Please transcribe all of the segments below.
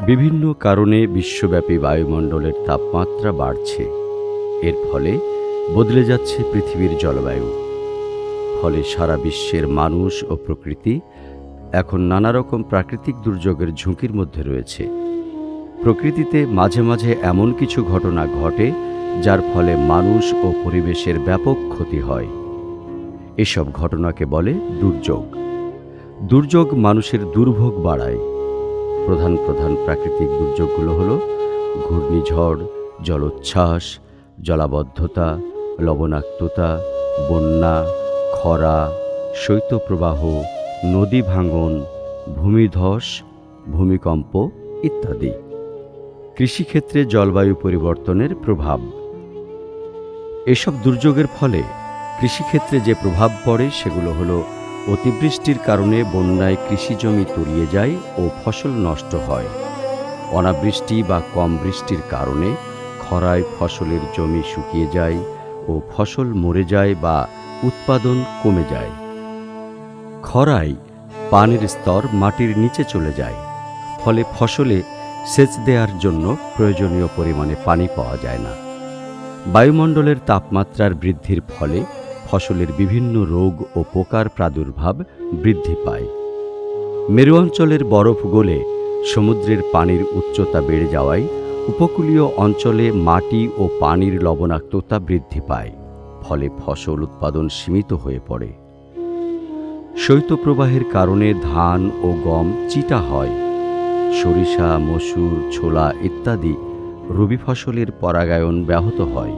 বিভিন্ন কারণে বিশ্বব্যাপী বায়ুমণ্ডলের তাপমাত্রা বাড়ছে। এর ফলে বদলে যাচ্ছে পৃথিবীর জলবায়ু। ফলে সারা বিশ্বের মানুষ ও প্রকৃতি এখন নানা রকম প্রাকৃতিক দুর্যোগের ঝুঁকির মধ্যে রয়েছে। প্রকৃতিতে মাঝে মাঝে এমন কিছু ঘটনা ঘটে যার ফলে মানুষ ও পরিবেশের ব্যাপক ক্ষতি হয়। এসব ঘটনাকে বলে দুর্যোগ। দুর্যোগ মানুষের দুর্ভোগ বাড়ায়। প্রধান প্রধান প্রাকৃতিক দুর্যোগগুলো হল ঘূর্ণিঝড়, জলোচ্ছ্বাস, জলাবদ্ধতা, লবণাক্ততা, বন্যা, খরা, শৈত্যপ্রবাহ, নদী ভাঙন, ভূমিধস, ভূমিকম্প ইত্যাদি। কৃষিক্ষেত্রে জলবায়ু পরিবর্তনের প্রভাব। এসব দুর্যোগের ফলে কৃষিক্ষেত্রে যে প্রভাব পড়ে সেগুলো হলো অতিবৃষ্টির কারণে বন্যায় কৃষিজমি তলিয়ে যায় ও ফসল নষ্ট হয়। অনাবৃষ্টি বা কম বৃষ্টির কারণে খরায় ফসলের জমি শুকিয়ে যায় ও ফসল মরে যায় বা উৎপাদন কমে যায়। খরায় পানির স্তর মাটির নিচে চলে যায়, ফলে ফসলে সেচ দেওয়ার জন্য প্রয়োজনীয় পরিমাণে পানি পাওয়া যায় না। বায়ুমণ্ডলের তাপমাত্রার বৃদ্ধির ফলে ফসলের বিভিন্ন রোগ ও পোকার প্রাদুর্ভাব বৃদ্ধি পায়। মেরু অঞ্চলের বরফ গলে সমুদ্রের পানির উচ্চতা বেড়ে যাওয়ায় উপকূলীয় অঞ্চলে মাটি ও পানির লবণাক্ততা বৃদ্ধি পায়, ফলে ফসল উৎপাদন সীমিত হয়ে পড়ে। শৈত্যপ্রবাহের কারণে ধান ও গম চিটা হয়। সরিষা, মসুর, ছোলা ইত্যাদি রবি ফসলের পরাগায়ন ব্যাহত হয়।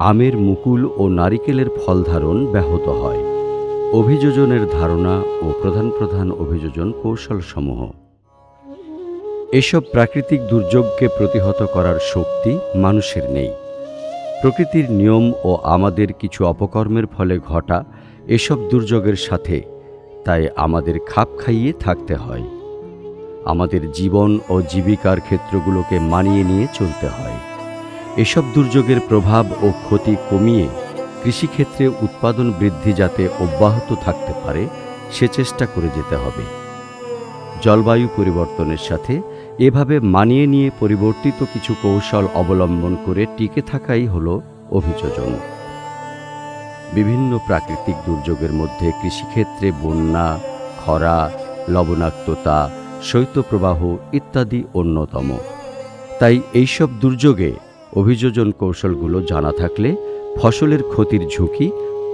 আমের মুকুল ও নারিকেলের ফলধারণ ব্যাহত হয়। অভিযোজনের ধারণা ও প্রধান প্রধান অভিযোজন কৌশলসমূহ। এসব প্রাকৃতিক দুর্যোগকে প্রতিহত করার শক্তি মানুষের নেই। প্রকৃতির নিয়ম ও আমাদের কিছু অপকর্মের ফলে ঘটা এসব দুর্যোগের সাথে তাই আমাদের খাপ খাইয়ে থাকতে হয়। আমাদের জীবন ও জীবিকার ক্ষেত্রগুলোকে মানিয়ে নিয়ে চলতে হয়। এসব দুর্যোগের প্রভাব ও ক্ষতি কমিয়ে কৃষিক্ষেত্রে উৎপাদন বৃদ্ধি যাতে অব্যাহত থাকতে পারে সে চেষ্টা করে যেতে হবে। জলবায়ু পরিবর্তনের সাথে এভাবে মানিয়ে নিয়ে পরিবর্তিত কিছু কৌশল অবলম্বন করে টিকে থাকাই হল অভিযোজন। বিভিন্ন প্রাকৃতিক দুর্যোগের মধ্যে কৃষিক্ষেত্রে বন্যা, খরা, লবণাক্ততা, শৈত্যপ্রবাহ ইত্যাদি অন্যতম। তাই এইসব দুর্যোগে অভিযোজন কৌশলগুলো জানা থাকলে ফসলের ক্ষতির ঝুঁকি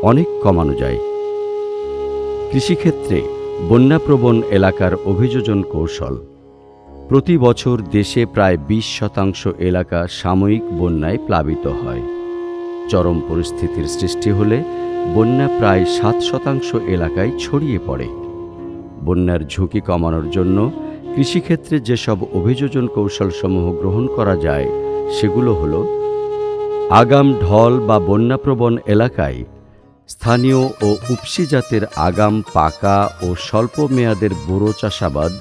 অনেক কমানো যায়। কৃষিক্ষেত্রে বন্যাপ্রবণ এলাকার অভিযোজন কৌশল। প্রতি বছর দেশে প্রায় 20% এলাকা সাময়িক বন্যায় প্লাবিত হয়। চরম পরিস্থিতির সৃষ্টি হলে বন্যা প্রায় 7% এলাকায় ছড়িয়ে পড়ে। বন্যার ঝুঁকি কমানোর জন্য কৃষিক্ষেত্রে যেসব অভিযোজন কৌশলসমূহ গ্রহণ করা যায় সেগুলো হল: আগাম ঢল বা বন্যাপ্রবণ এলাকায় স্থানীয় ও উপসি জাতের আগাম পাকা ও স্বল্প মেয়াদের বোরো চাষাবাদ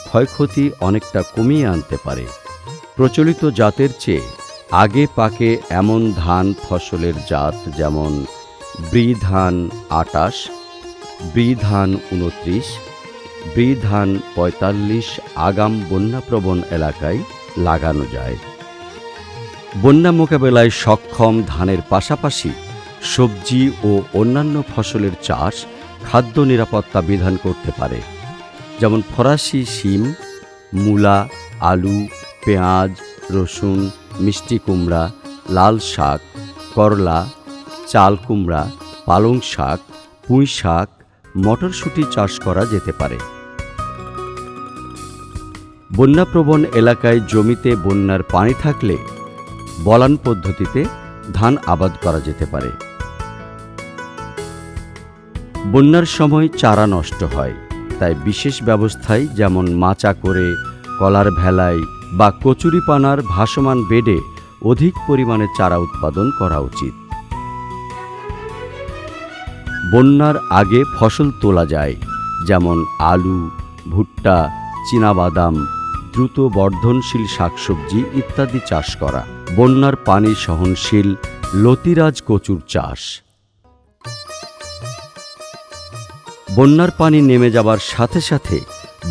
ক্ষয়ক্ষতি অনেকটা কমিয়ে আনতে পারে। প্রচলিত জাতের চেয়ে আগে পাকে এমন ধান ফসলের জাত যেমন ব্রি ধান 28, ব্রি ধান 29, ব্রি ধান 45 আগাম বন্যাপ্রবণ এলাকায় লাগানো যায়। বন্যা মোকাবেলায় সক্ষম ধানের পাশাপাশি সবজি ও অন্যান্য ফসলের চাষ খাদ্য নিরাপত্তা বিধান করতে পারে, যেমন ফরাসি শিম, মূলা, আলু, পেঁয়াজ, রসুন, মিষ্টি কুমড়া, লাল শাক, করলা, চাল কুমড়া, পালং শাক, পুঁই শাক, মটরশুঁটি চাষ করা যেতে পারে। বন্যাপ্রবণ এলাকায় জমিতে বন্যার পানি থাকলে বলান পদ্ধতিতে ধান আবাদ করা যেতে পারে। বন্যার সময় চারা নষ্ট হয়, তাই বিশেষ ব্যবস্থায় যেমন মাচা করে, কলার ভেলায় বা কচুরিপানার ভাসমান বেডে অধিক পরিমাণে চারা উৎপাদন করা উচিত। বন্যার আগে ফসল তোলা যায়, যেমন আলু, ভুট্টা, চীনাবাদাম, দ্রুত বর্ধনশীল শাকসবজি ইত্যাদি চাষ করা। বন্যার পানি সহনশীল লতিরাজ কচুর চাষ। বন্যার পানি নেমে যাবার সাথে সাথে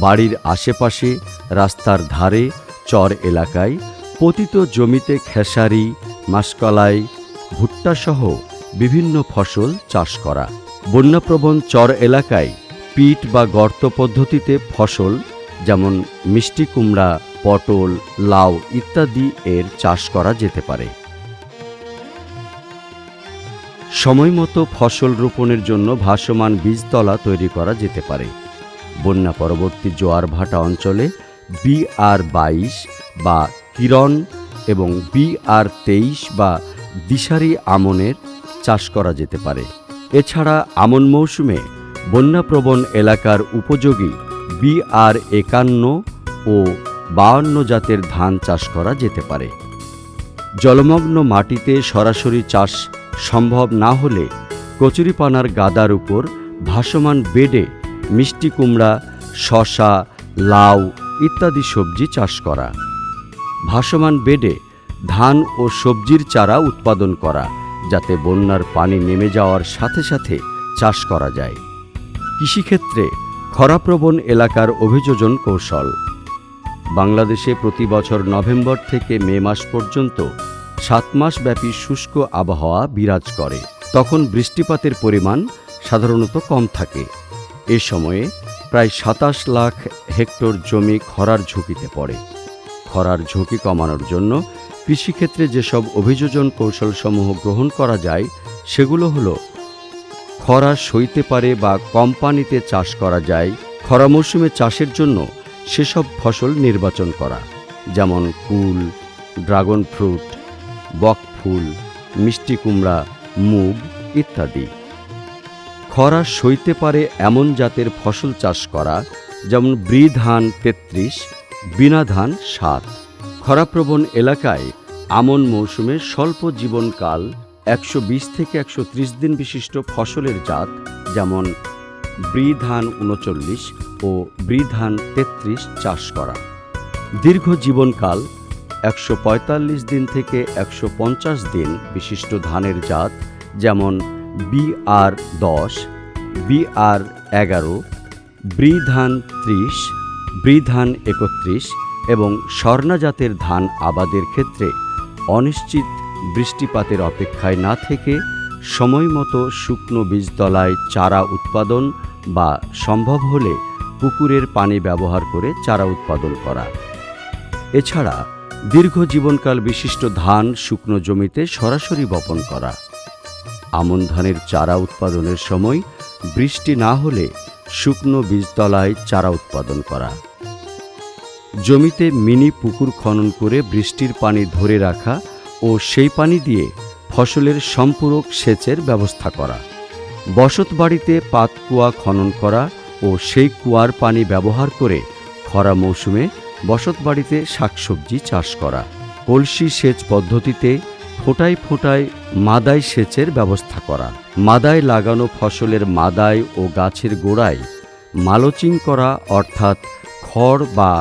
বাড়ির আশেপাশে রাস্তার ধারে চর এলাকায় পতিত জমিতে খেসারি, মাসকলাই, ভুট্টাসহ বিভিন্ন ফসল চাষ করা। বন্যাপ্রবণ চর এলাকায় পিট বা গর্ত পদ্ধতিতে ফসল যেমন মিষ্টি কুমড়া, পটল, লাউ ইত্যাদি এর চাষ করা যেতে পারে। সময়মতো ফসল রোপণের জন্য ভাসমান বীজতলা তৈরি করা যেতে পারে। বন্যা পরবর্তী জোয়ার ভাটা অঞ্চলে BR-22 বা কিরণ এবং BR-23 বা দিশারি আমনের চাষ করা যেতে পারে। এছাড়া আমন মৌসুমে বন্যাপ্রবণ এলাকার উপযোগী BR-51 ও 52 জাতের ধান চাষ করা যেতে পারে। জলমগ্ন মাটিতে সরাসরি চাষ সম্ভব না হলে কচুরিপানার গাদার উপর ভাসমান বেডে মিষ্টি কুমড়া, শসা, লাউ ইত্যাদি সবজি চাষ করা। ভাসমান বেডে ধান ও সবজির চারা উৎপাদন করা, যাতে বন্যার পানি নেমে যাওয়ার সাথে সাথে চাষ করা যায়। কৃষিক্ষেত্রে খরাপ্রবণ এলাকার অভিযোজন কৌশল। বাংলাদেশে প্রতি বছর নভেম্বর থেকে মে মাস পর্যন্ত 7 মাস ব্যাপী শুষ্ক আবহাওয়া বিরাজ করে। তখন বৃষ্টিপাতের পরিমাণ সাধারণত কম থাকে। এ সময়ে প্রায় 27 লাখ হেক্টর জমি খরার ঝুঁকিতে পড়ে। খরার ঝুঁকি কমানোর জন্য কৃষিক্ষেত্রে যেসব অভিযোজন কৌশলসমূহ গ্রহণ করা যায় সেগুলো হলো: খরা সইতে পারে বা কম পানিতে চাষ করা যায়। খরা মৌসুমে চাষের জন্য সেসব ফসল নির্বাচন করা, যেমন কুল, ড্রাগন ফ্রুট, বকফুল, মিষ্টি কুমড়া, মুগ ইত্যাদি। খরা সইতে পারে এমন জাতের ফসল চাষ করা, যেমন ব্রি ধান 33, বিনা ধান 7। খরাপ্রবণ এলাকায় আমন মৌসুমে স্বল্প জীবনকাল 120 থেকে 130 দিন বিশিষ্ট ফসলের জাত, যেমন ব্রি ধান 39 ও ব্রি ধান 33 চাষ করা। দীর্ঘ জীবনকাল 145 দিন থেকে 150 দিন বিশিষ্ট ধানের জাত, যেমন BR-10, BR-11, ব্রি ধান 30, ব্রি ধান 31 এবং স্বর্ণা জাতের ধান আবাদের ক্ষেত্রে অনিশ্চিত বৃষ্টিপাতের অপেক্ষায় না থেকে সময়মতো শুকনো বীজতলায় চারা উৎপাদন বা সম্ভব হলে পুকুরের পানি ব্যবহার করে চারা উৎপাদন করা। এছাড়া দীর্ঘ জীবনকাল বিশিষ্ট ধান শুকনো জমিতে সরাসরি বপন করা। আমন ধানের চারা উৎপাদনের সময় বৃষ্টি না হলে শুকনো বীজতলায় চারা উৎপাদন করা। জমিতে মিনি পুকুর খনন করে বৃষ্টির পানি ধরে রাখা ও সেই পানি দিয়ে ফসলের সম্পূরক সেচের ব্যবস্থা করা। বসতবাড়িতে পাতকুয়া খনন করা ও সেই কুয়ার পানি ব্যবহার করে খরা মৌসুমে বসতবাড়িতে শাকসবজি চাষ করা। কলসি সেচ পদ্ধতিতে ফোঁটায় ফোঁটায় মাদাই সেচের ব্যবস্থা করা। মাদায় লাগানো ফসলের মাদায় ও গাছের গোড়ায় মালচিং করা, অর্থাৎ খড় বা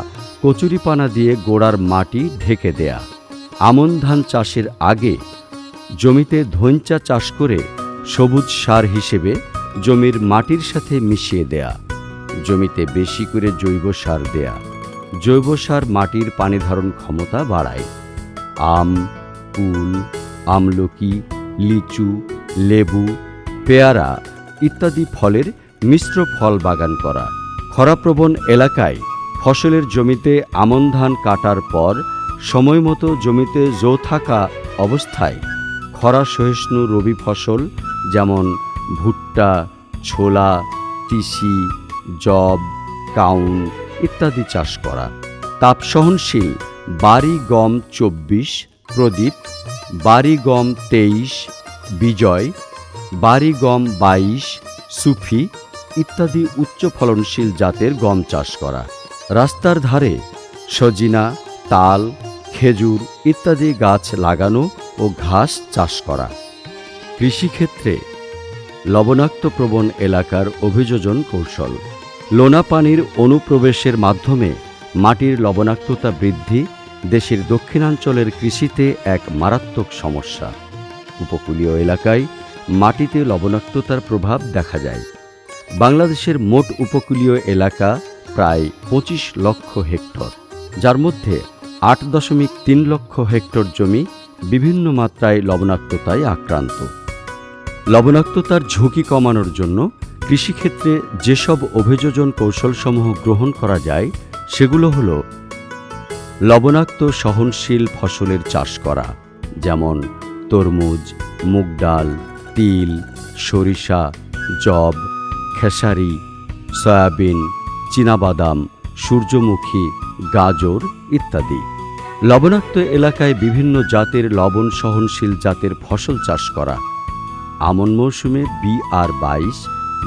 কচুরিপানা দিয়ে গোড়ার মাটি ঢেকে দেয়া। আমন ধান চাষের আগে জমিতে ধইঞ্চা চাষ করে সবুজ সার হিসেবে জমির মাটির সাথে মিশিয়ে দেয়া। জমিতে বেশি করে জৈব সার দেয়া। জৈব সার মাটির পানি ধারণ ক্ষমতা বাড়ায়। আম, কুল, আমলকি, লিচু, লেবু, পেয়ারা ইত্যাদি ফলের মিশ্র ফল বাগান করা। খরাপ্রবণ এলাকায় ফসলের জমিতে আমন ধান কাটার পর সময়মতো জমিতে জো থাকা অবস্থায় খরা সহিষ্ণু রবি ফসল, যেমন ভুট্টা, ছোলা, তিসি, যব, কাউন ইত্যাদি চাষ করা। তাপসহনশীল বারি গম 24, প্রদীপ, বারি গম 23, বিজয়, বারি গম 22, সুফি ইত্যাদি উচ্চ ফলনশীল জাতের গম চাষ করা। রাস্তার ধারে সজিনা, তাল, খেজুর ইত্যাদি গাছ লাগানো ও ঘাস চাষ করা। কৃষিক্ষেত্রে লবণাক্তপ্রবণ এলাকার অভিযোজন কৌশল। লোনা পানির অনুপ্রবেশের মাধ্যমে মাটির লবণাক্ততা বৃদ্ধি দেশের দক্ষিণাঞ্চলের কৃষিতে এক মারাত্মক সমস্যা। উপকূলীয় এলাকায় মাটিতে লবণাক্ততার প্রভাব দেখা যায়। বাংলাদেশের মোট উপকূলীয় এলাকা প্রায় 25 লক্ষ হেক্টর। যার মধ্যে 8.3 লক্ষ হেক্টর জমি বিভিন্ন মাত্রায় লবণাক্ততায় আক্রান্ত। লবণাক্ততার ঝুঁকি কমানোর জন্য কৃষিক্ষেত্রে যেসব অভিযোজন কৌশলসমূহ গ্রহণ করা যায় সেগুলো হল লবণাক্ত সহনশীল ফসলের চাষ করা, যেমন তরমুজ, মুগ ডাল, তিল, সরিষা, যব, খেসারি, সয়াবিন, চীনাবাদাম, সূর্যমুখী, গাজর ইত্যাদি। লবণাক্ত এলাকায় বিভিন্ন জাতের লবণ সহনশীল জাতের ফসল চাষ করা। আমন মৌসুমে BR22,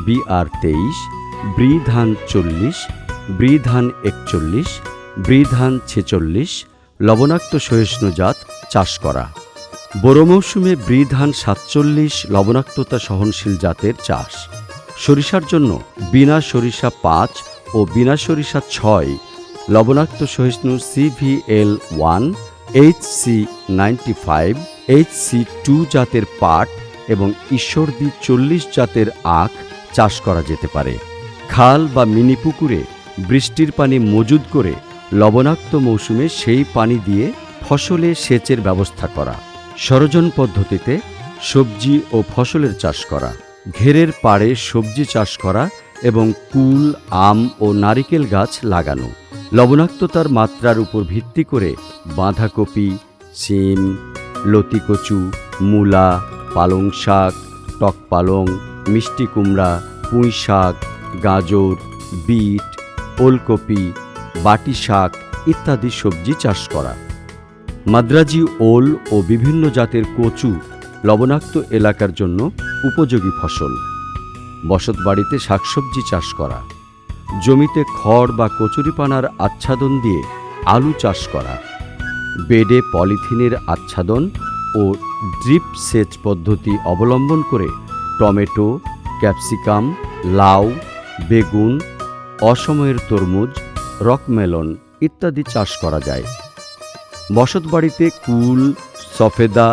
BR23, ব্রি ধান 40, ব্রি ধান 41, ব্রি ধান 46 লবণাক্ত সহিষ্ণু জাত চাষ করা। বোরো মৌসুমে ব্রি ধান 47 লবণাক্ততা সহনশীল জাতের চাষ। সরিষার জন্য বিনা সরিষা 5 ও বিনা সরিষা 6 লবণাক্ত সহিষ্ণু CVL1, HC95, HC2 জাতের পাট এবং ঈশ্বরদী 40 জাতের আখ চাষ করা যেতে পারে। খাল বা মিনি পুকুরে বৃষ্টির পানি মজুদ করে লবণাক্ত মৌসুমে সেই পানি দিয়ে ফসলে সেচের ব্যবস্থা করা। সরোজন পদ্ধতিতে সবজি ও ফসলের চাষ করা। ঘেরের পাড়ে সবজি চাষ করা এবং কুল, আম ও নারিকেল গাছ লাগানো। লবণাক্ততার মাত্রার উপর ভিত্তি করে বাঁধাকপি, সিম, লতিকচু, মূলা, পালং শাক, টক পালং, মিষ্টি কুমড়া, পুঁই শাক, গাজর, বিট, ওলকপি, বাটি শাক ইত্যাদি সবজি চাষ করা। মাদ্রাজি ওল ও বিভিন্ন জাতের কচু লবণাক্ত এলাকার জন্য উপযোগী ফসল। বসতবাড়িতে শাকসবজি চাষ করা। জমিতে খড় বা কচুরিপানার আচ্ছাদন দিয়ে আলু চাষ করা। বেডে পলিথিনের আচ্ছাদন ও ড্রিপ সেচ পদ্ধতি অবলম্বন করে টমেটো, ক্যাপসিকাম, লাউ, বেগুন, অসময়ের তরমুজ, রকমেলন ইত্যাদি চাষ করা যায়। বসতবাড়িতে কুল, সফেদা,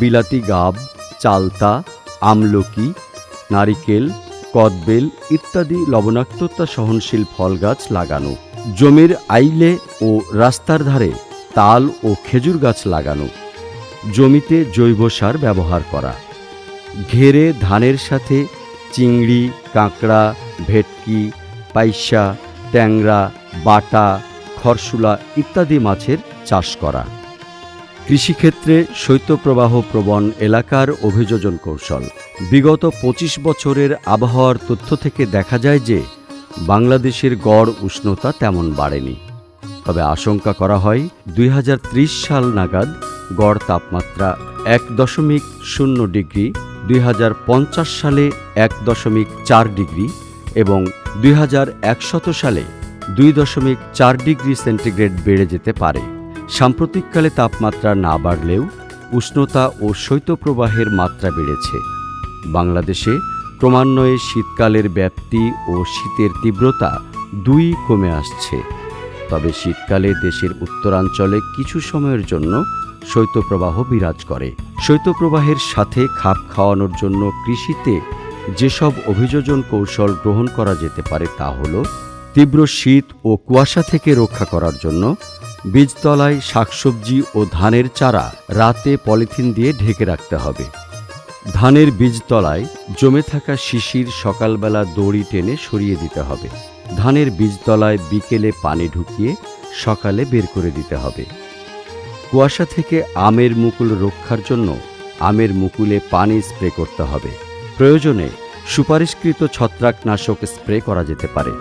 বিলাতি গাব, চালতা, আমলকি, নারিকেল, কদবেল ইত্যাদি লবণাক্ততা সহনশীল ফল গাছ লাগানো। জমির আইলে ও রাস্তার ধারে তাল ও খেজুর গাছ লাগানো। জমিতে জৈব সার ব্যবহার করা। ঘেরে ধানের সাথে চিংড়ি, কাঁকড়া, ভেটকি, পাইসা, ট্যাংরা, বাটা, খরশুলা ইত্যাদি মাছের চাষ করা। কৃষিক্ষেত্রে শৈত্যপ্রবাহ প্রবণ এলাকার অভিযোজন কৌশল। বিগত 25 বছরের আবহাওয়ার তথ্য থেকে দেখা যায় যে বাংলাদেশের গড় উষ্ণতা তেমন বাড়েনি। তবে আশঙ্কা করা হয় 2030 সাল নাগাদ গড় তাপমাত্রা 1.0 ডিগ্রি, 2050 সালে 1.4 ডিগ্রি এবং 2100 সালে 2.4 ডিগ্রি সেন্টিগ্রেড বেড়ে যেতে পারে। সাম্প্রতিককালে তাপমাত্রা না বাড়লেও উষ্ণতা ও শৈত্যপ্রবাহের মাত্রা বেড়েছে। বাংলাদেশে ক্রমান্বয়ে শীতকালের ব্যাপ্তি ও শীতের তীব্রতা দুই কমে আসছে। তবে শীতকালে দেশের উত্তরাঞ্চলে কিছু সময়ের জন্য শৈত্যপ্রবাহ বিরাজ করে। শৈত্যপ্রবাহের সাথে খাপ খাওয়ানোর জন্য কৃষিতে যেসব অভিযোজন কৌশল গ্রহণ করা যেতে পারে তা হল তীব্র শীত ও কুয়াশা থেকে রক্ষা করার জন্য বীজতলায় শাকসবজি ও ধানের চারা রাতে পলিথিন দিয়ে ঢেকে রাখতে হবে। ধানের বীজতলায় জমে থাকা শিশির সকালবেলা দড়ি টেনে সরিয়ে দিতে হবে। ধানের বীজতলায় বিকেলে পানি ঢুকিয়ে সকালে বের করে দিতে হবে। কুয়াশা থেকে আমের মুকুল রক্ষার জন্য আমের মুকুলে পানি স্প্রে করতে হবে। প্রয়োজনে সুপারিশকৃত ছত্রাকনাশক স্প্রে করা যেতে পারে।